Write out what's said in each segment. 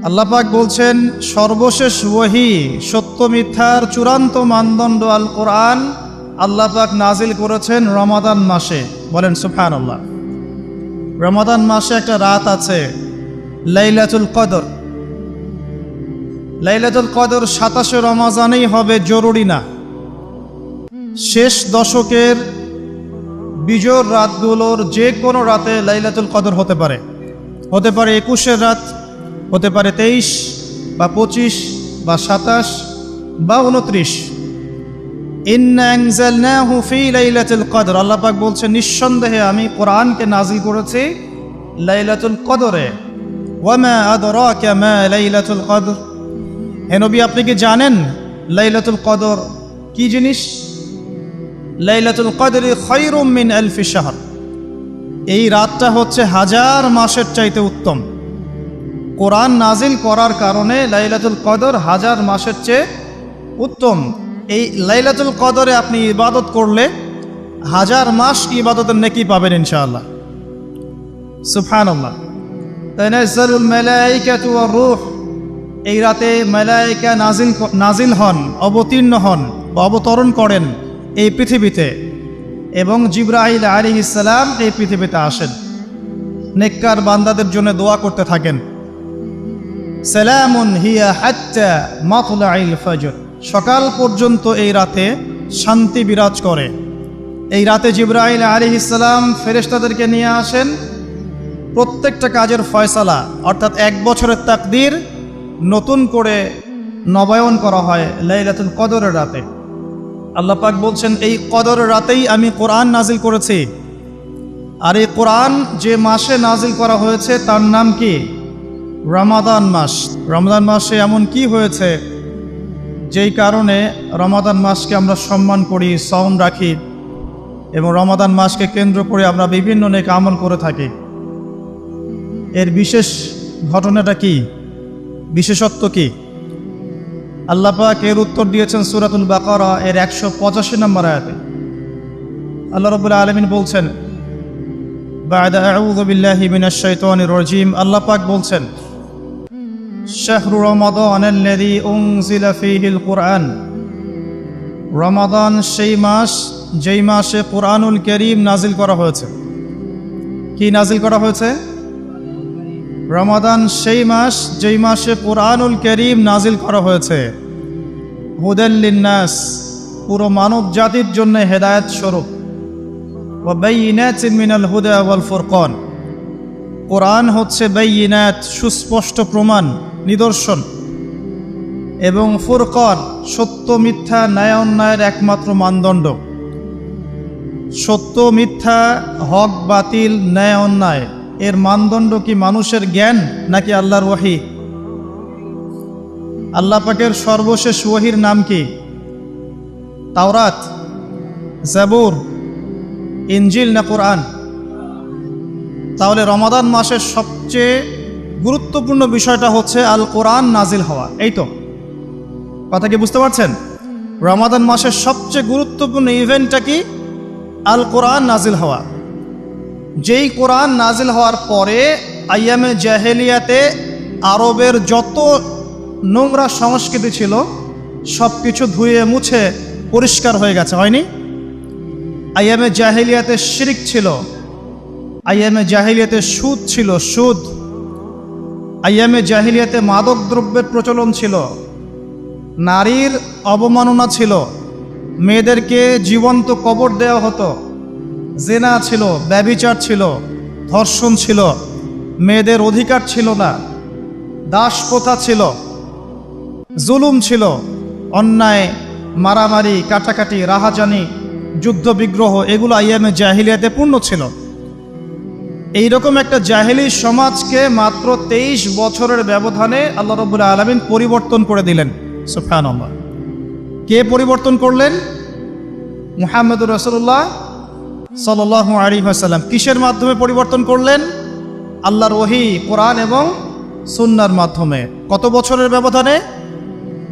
আল্লাহ পাক বলছেন সর্বশেষ ওহী সত্য মিথ্যার চূড়ান্ত মানদণ্ড আল কোরআন আল্লাহ পাক নাজিল করেছেন রমাদান মাসে। বলেন সুবহানাল্লাহ। রমাদান মাসে একটা রাত আছে লাইলাতুল কদর। লাইলাতুল কদর 27 রমজানেই হবে জরুরি না। শেষ দশকের বিজোড় রাতগুলোর যে কোনো রাতে লাইলাতুল কদর হতে পারে। হতে পারে 21-এর রাত, হতে পারে 23 বা 25 বা 27 বা 29। ইন্না আনজালনাহু ফি লাইলাতুল কদর, আল্লাহ পাক বলছেন নিঃসন্দেহে আমি কোরআনকে নাজিল করেছি লাইলাতুল কদরে। ওয়ামা আদরাকা মা লাইলাতুল কদর, হে নবী আপনি কি জানেন লাইলাতুল কদর কি জিনিস? লাইলাতুল কদরি খায়রুম মিন আলফি শাহর, এই রাতটা হচ্ছে 1000 মাসের চাইতে উত্তম। কোরআন নাজিল করার কারণে লাইলাতুল কদর 1000 মাসের চেয়ে উত্তম। এই লাইলাতুল কদরে আপনি ইবাদত করলে 1000 মাস ইবাদতের নেকি পাবেন ইনশাআল্লাহ। সুবহানাল্লাহ। তানাজ্জালুল মালায়েকাতু ওয়ার রূহ, এই রাতে মালায়েকা নাজিল হন, অবতীর্ণ হন বা অবতরণ করেন এই পৃথিবীতে, এবং জিবরাইল আলাইহিস সালাম এই পৃথিবীতে আসেন, নেককার বান্দাদের জন্য দোয়া করতে থাকেন। সালামুন হিয়া হাত্তা মাতলাইল ফজর, সকাল পর্যন্ত এই রাতে শান্তি বিরাজ করে। এই রাতে জিবরাইল আলাইহিস সালাম ফেরেশতাদেরকে নিয়ে আসেন, প্রত্যেকটা কাজের ফয়সালা অর্থাৎ 1 বছরের তাকদীর নতুন করে নবায়ন করা হয় লাইলাতুল কদরের রাতে। আল্লাহ পাক বলছেন এই কদরের রাতেই আমি কোরআন নাজিল করেছি। আর এই কোরআন যে মাসে নাজিল করা হয়েছে তার নাম কি? রমাদান মাস। রমাদান মাসে এমন কি হয়েছে যেই কারণে রমাদান মাসকে আমরা সম্মান করি, সওম রাখি, এবং রমাদান মাসকে কেন্দ্র করে আমরা বিভিন্ন নেক আমল করে থাকি? এর বিশেষ ঘটনাটা কি, বিশেষত্ব কি? আল্লাহ পাক এর উত্তর দিয়েছেন সূরাতুল বাকারা এর 185 নম্বর আয়াতে। আল্লাহ রাব্বুল আলামিন বলছেন বা'দা আউযু বিল্লাহি মিনাশ শাইতানির রাজীম, আল্লাহ পাক বলছেন শাহরু রমাদানাল্লাযী উনজিলা ফীহিল কুরআন, রমাদান সেই মাস যেই মাসে কুরআনুল কারীম নাজিল করা হয়েছে। কি নাজিল করা হয়েছে? রমাদান সেই মাস যেই মাসে কুরআনুল কারীম নাজিল করা হয়েছে। হুদাল লিন্নাস, পুরো মানব জাতির জন্য হেদায়েত স্বরূপ। ওয়া বাইয়িনাতিন মিনাল হুদা ওয়াল ফুরকান, কোরআন হচ্ছে বাইয়িনাত, সুস্পষ্ট প্রমাণ, নিদর্শন, এবং ফুরকান, সত্য মিথ্যা ন্যায় অন্যায়ের একমাত্র মানদণ্ড। সত্য মিথ্যা, হক বাতিল, ন্যায় অন্যায় এর মানদণ্ড কি মানুষের জ্ঞান নাকি আল্লাহর ওহী? আল্লাহ পাকের সর্বশেষ ওহীর নাম কি? তাওরাত, জাবুর, ইনজিল না কোরআন? তাহলে রমাদান মাসের সবচেয়ে গুরুত্বপূর্ণ বিষয়টা হচ্ছে আল কোরআন নাজিল হওয়া। এই তো কথা কি বুঝতে পারছেন? রমাদান মাসের সবচেয়ে গুরুত্বপূর্ণ ইভেন্টটা কি? আল কোরআন নাজিল হওয়া। যেই কোরআন নাজিল হওয়ার পরে আইয়ামে জাহেলিয়াতে আরবের যত নোংরা সংস্কৃতি ছিল সব কিছু ধুয়ে মুছে পরিষ্কার হয়ে গেছে, হয়নি? আইয়ামে জাহেলিয়াতে শিরক ছিল, আইয়ামে জাহেলিয়াতে সুদ ছিল, সুদ। আইয়ামে জাহেলিয়াতে মাদক দ্রব্যের প্রচলন ছিল, নারীর অবমাননা ছিল, মেয়েদেরকে জীবন্ত কবর দেওয়া হতো, জেনা ছিল, ব্যভিচার ছিল, ধর্ষণ ছিল, মেয়েদের অধিকার ছিল না, দাস প্রথা ছিল, জুলুম ছিল, অন্যায়, মারামারি, কাটাকাটি, রাহাজানি, যুদ্ধ বিগ্রহ, এগুলো আইয়ামে জাহিলিয়াতে পূর্ণ ছিল। এইরকম একটা জাহেলি সমাজকে মাত্র 23 বছরের ব্যবধানে আল্লাহ রাব্বুল আলামিন পরিবর্তন করে দিলেন। সুবহানাল্লাহ। কে পরিবর্তন করলেন? মুহাম্মদুর রাসূলুল্লাহ সাল্লাল্লাহু আলাইহি ওয়াসাল্লাম। কিসের মাধ্যমে পরিবর্তন করলেন? আল্লাহর ওহী, কোরআন এবং সুন্নাহর মাধ্যমে। কত বছরের ব্যবধানে?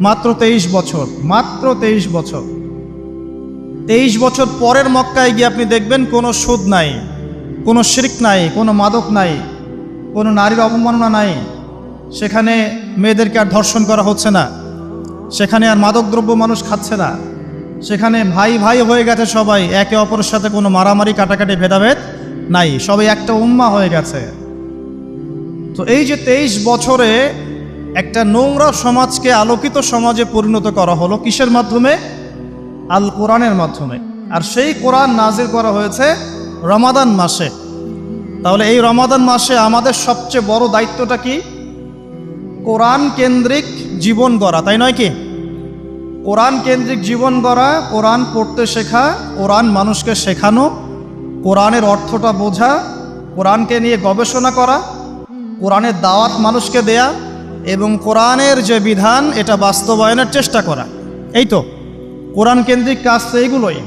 মাত্র 23 বছর। মাত্র 23 বছর। 23 বছর পরের মক্কায় গিয়ে আপনি দেখবেন কোনো সুদ নাই, কোনো শিরক নাই, কোনো মাদক নাই, কোনো নারীর অবমাননা নাই, সেখানে মেয়েদেরকে আর ধর্ষণ করা হচ্ছে না, সেখানে আর মাদকদ্রব্য মানুষ খাচ্ছে না, সেখানে ভাই ভাই হয়ে গেছে সবাই, একে অপরের সাথে কোনো মারামারি কাটাকাটি ভেদাভেদ নাই, সবাই একটা উম্মা হয়ে গেছে। তো এই যে 23 বছরে একটা নোংরা সমাজকে আলোকিত সমাজে পরিণত করা হলো কিসের মাধ্যমে? আল কোরআনের মাধ্যমে। আর সেই কোরআন নাজিল করা হয়েছে রমাদান মাসে। তাহলে এই রমাদান মাসে আমাদের সবচেয়ে বড় দায়িত্বটা কি? কোরআন কেন্দ্রিক জীবন গড়া, তাই নয় কি? কোরআন কেন্দ্রিক জীবন গড়া, কোরআন পড়তে শেখা, কোরআন মানুষকে শেখানো, কোরআনের অর্থটা বোঝা, কোরআনকে নিয়ে গবেষণা করা, কোরআনের দাওয়াত মানুষকে দেয়া এবং কোরআনের যে বিধান এটা বাস্তবায়নের চেষ্টা করা। এই তো কোরআন কেন্দ্রিক কাজ তো এইগুলোই।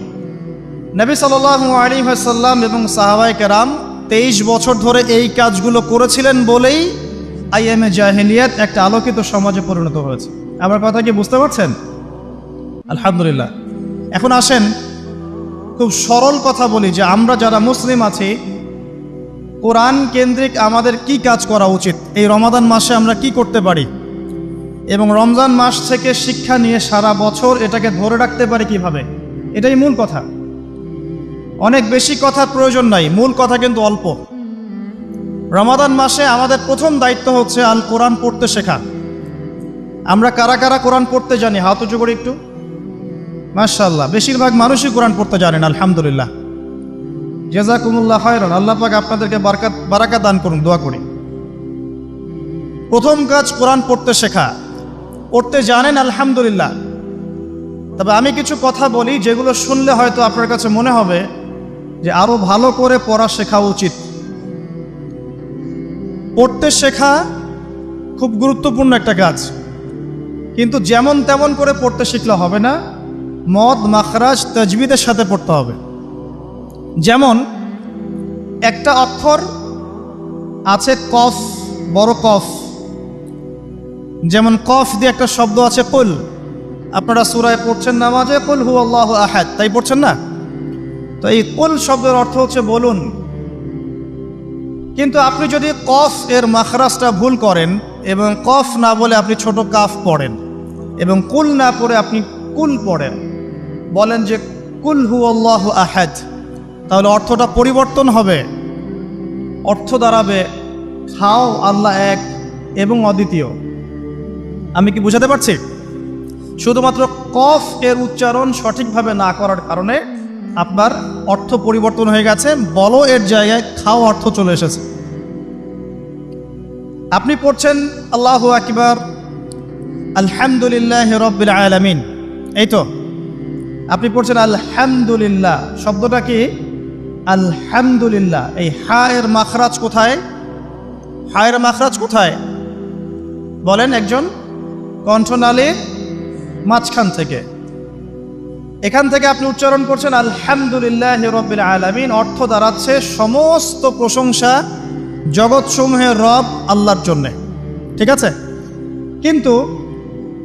নবী সাল্লাল্লাহু আলাইহি ওয়াসাল্লাম এবং সাহাবায়ে কেরাম 23 বছর ধরে এই কাজগুলো করেছিলেন বলেই আইএমএ জাহেলিয়াত একটা আলোকিত সমাজে পরিণত হয়েছে। আমার কথা কি বুঝতে পারছেন? আলহামদুলিল্লাহ। এখন আসেন খুব সরল কথা বলি যে আমরা যারা মুসলিম আছি, কোরআন কেন্দ্রিক আমাদের কি কাজ করা উচিত, এই রমাদান মাসে আমরা কি করতে পারি, এবং রমজান মাস থেকে শিক্ষা নিয়ে সারা বছর এটাকে ধরে রাখতে পারি কিভাবে, এটাই মূল কথা। অনেক বেশি কথার প্রয়োজন নাই, মূল কথা কিন্তু অল্প। রমাদান মাসে আমাদের প্রথম দায়িত্ব হচ্ছে আল কোরআন পড়তে শেখা। আমরা কারা কারা কোরআন পড়তে জানি? হাত উঁচু করে একটু। মাশাআল্লাহ, বেশিরভাগ মানুষই কোরআন পড়তে জানেন, আলহামদুলিল্লাহ। জাযাকুমুল্লাহ খায়রান, আল্লাহ পাক আপনাদেরকে বারাকা দান করুন, দোয়া করি। প্রথম কাজ কোরআন পড়তে শেখা। পড়তে জানেন, আলহামদুলিল্লাহ। তবে আমি কিছু কথা বলি যেগুলো শুনলে হয়তো আপনার কাছে মনে হবে যে আরো ভালো করে পড়া শেখা উচিত। পড়তে শেখা খুব গুরুত্বপূর্ণ একটা কাজ, কিন্তু যেমন তেমন করে পড়তে শিখলে হবে না, মদ মাখরাজ তাজবিদের সাথে পড়তে হবে। যেমন একটা অক্ষর আছে কফ, বড় কফ, যেমন কফ দিয়ে একটা শব্দ আছে কুল। আপনারা সূরায় পড়ছেন নামাজে কুল হুয়াল্লাহু আহাদ, তাই পড়ছেন না? তো এই কুল শব্দের অর্থ হচ্ছে বলুন। কিন্তু আপনি যদি কফ এর মাখরাজটা ভুল করেন এবং কফ না বলে আপনি ছোট কাফ পড়েন এবং কুল না পড়ে আপনি কুল পড়েন, বলেন যে কুল হুয়াল্লাহু আহাদ, তাহলে অর্থটা পরিবর্তন হবে। অর্থ দাঁড়াবে খাও আল্লাহ এক এবং অদ্বিতীয়। আমি কি বুঝাতে পারছি? শুধুমাত্র কফ এর উচ্চারণ সঠিকভাবে না করার কারণে আপনার অর্থ পরিবর্তন হয়ে গেছে, বলো এর জায়গায় খাও অর্থ চলে এসেছে। আপনি পড়ছেন আল্লাহু আকবার, আলহামদুলিল্লাহি রাব্বিল আলামিন, এই তো আপনি পড়ছেন আলহামদুলিল্লাহ। শব্দটা কি? আলহামদুলিল্লাহ। এই হা এর মাখরাজ কোথায়? হা এর মাখরাজ কোথায় বলেন একজন? কণ্ঠনালীর মাঝখান থেকে। এখান থেকে আপনি উচ্চারণ করছেন আলহামদুলিল্লাহি রাব্বিল আলামিন। অর্থ দাঁড়াচ্ছে সমস্ত প্রশংসা জগৎসমূহের রব আল্লাহর জন্যে, ঠিক আছে? কিন্তু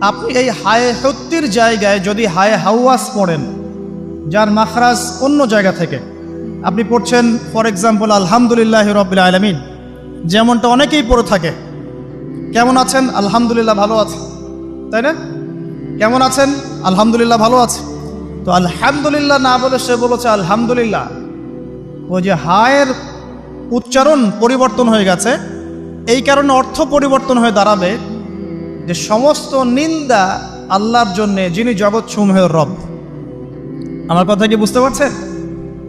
আপনি এই হায়ে হত্তির জায়গায় যদি হায়ে হাওয়াস পড়েন, যার মাখরাজ অন্য জায়গা থেকে, আপনি পড়ছেন ফর এক্সাম্পল আলহামদুলিল্লাহি রাব্বিল আলামিন, যেমনটা অনেকেই পড়ে থাকে। কেমন আছেন? আলহামদুলিল্লাহ ভালো আছে, তাই না? কেমন আছেন? আলহামদুলিল্লাহ ভালো আছে। তো আলহামদুলিল্লাহ না বলে সে বলেছে আলহামদুলিল্লাহ। ওই যে হায়ের উচ্চারণ পরিবর্তন হয়ে গেছে, এই কারণে অর্থ পরিবর্তন হয়ে দাঁড়াবে যে সমস্ত নিন্দা আল্লাহর জন্যে, যিনি জগৎসমূহের রব। আমার কথা কি বুঝতে পারছেন?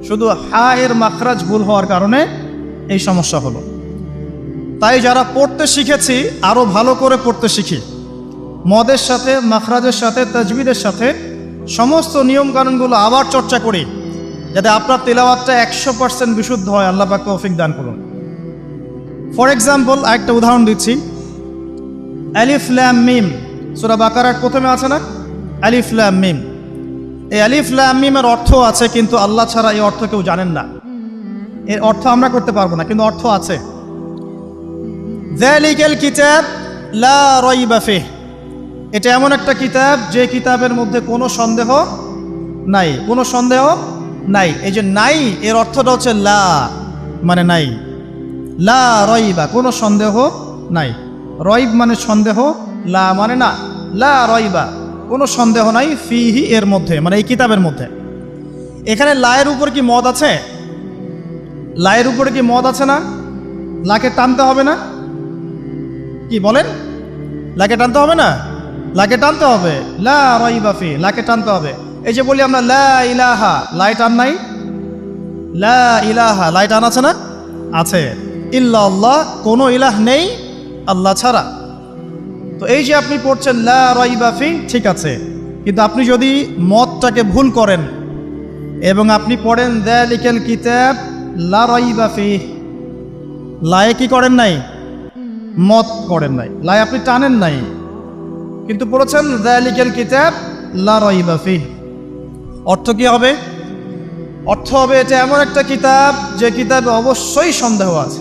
শুধু হা এর মাখরাজ ভুল হওয়ার কারণে এই সমস্যা হলো। তাই যারা পড়তে শিখেছি আরো ভালো করে পড়তে শিখি, মদের সাথে, মাখরাজের সাথে, তাজবিদের সাথে সমস্ত নিয়ম কানুনগুলো আবার চর্চা করি, যাতে আপনার তিলাওয়াতটা 100% বিশুদ্ধ হয়। আল্লাহ পাক তৌফিক দান করুন। ফর এক্সাম্পল একটা উদাহরণ দিচ্ছি, আলিফ লাম মিম, সূরা বাকারার প্রথমে আছে না আলিফ লাম মিম? এই আলিফ লাম মিমের অর্থ আছে, কিন্তু আল্লাহ ছাড়া এই অর্থ কেউ জানেন না। এর অর্থ আমরা করতে পারবো না, কিন্তু অর্থ আছে। যালিকাল কিতাব লা রাইবা ফিহ, এটা এমন একটা কিতাব যে কিতাবের মধ্যে কোনো সন্দেহ নাই, কোনো সন্দেহ নাই। এই যে নাই এর অর্থটা হচ্ছে লা, মানে নাই, লা রাইবা, কোনো সন্দেহ নাই। রয়ব মানে সন্দেহ, লা মানে না, লা রয়বা কোনো সন্দেহ নাই, ফিহি এর মধ্যে, মানে এই কিতাবের মধ্যে। এখানে লায়ের উপর কি মদ আছে? লায়ের উপরে কি মদ আছে না? লাকে টানতে হবে না? কি বলেন? লাকে টানতে হবে না? লাকে টানতে হবে, লা রয়বা ফি, লাকে টানতে হবে। এই যে বলি আমরা লা ইলাহা, লাই টান নাই? লা ইলাহা, লাই টান আছে না? আছে। ইল্লা আল্লাহ, কোনো ইলাহ নেই আল্লাহ ছাড়া। তো এই যে আপনি পড়ছেন লা রাইবা ফি, ঠিক আছে, কিন্তু আপনি যদি মতটাকে ভুল করেন এবং আপনি পড়েন যালিকাল কিতাব লা রাইবা ফি, লায়ে কি করেন নাই? মত করেন নাই, লায়ে আপনি টানেন নাই, কিন্তু পড়েছেন যালিকাল কিতাব লা রাইবা ফি। অর্থ কি হবে? অর্থ হবে এটা এমন একটা কিতাব যে কিতাবে অবশ্যই সন্দেহ আছে।